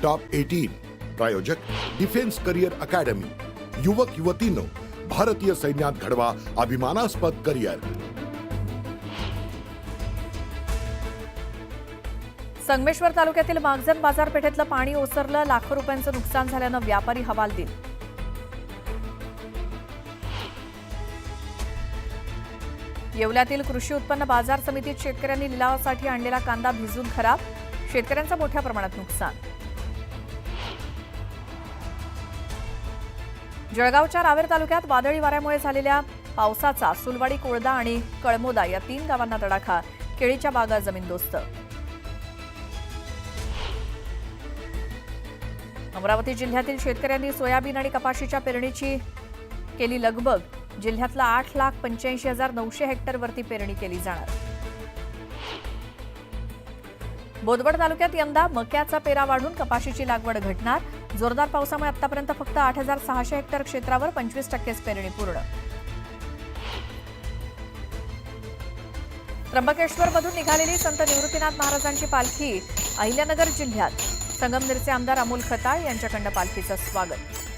Top 18 प्रायोजक defence career academy. युवक युवतींनो, भारतीय सैन्यात घडवा अभिमानास्पद करिअर। संगमेश्वर तालुक्यातील मागजन बाजारपेठेतलं पाणी ओसरलं, लाखो रुपयांचं नुकसान झाल्यानं व्यापारी हवालदिल। येवल्यातील कृषी उत्पन्न बाजार समितीत शेतकऱ्यांनी लिलावासाठी आणलेला कांदा भिजून खराब, शेतकऱ्यांचं मोठ्या प्रमाणात नुकसान। जळगावच्या रावेर तालुक्यात वादळी वाऱ्यामुळे झालेल्या पावसाचा सुलवाडी, कोळदा आणि कळमोदा या 3 गावांना तडाखा, केळीच्या बागा जमीनदोस्त। अमरावती जिल्ह्यातील शेतकऱ्यांनी सोयाबीन आणि कपाशीच्या पेरणीची केली लगबग, जिल्ह्यातला 8,85,900 हेक्टरवरती पेरणी केली जाणार। बोदवड तालुक्यात यंदा मक्याचा पेरा वाढून कपाशीची लागवड घटणार, जोरदार पावसामुळे आतापर्यंत फक्त 8,600 हेक्टर क्षेत्रावर 25% पेरणी पूर्ण। त्र्यंबकेश्वरमधून निघालेली संत निवृत्तीनाथ महाराजांची पालखी अहिल्यानगर जिल्ह्यात, संगमनेरचे आमदार अमोल खताळ यांच्याकडून पालखीचं स्वागत।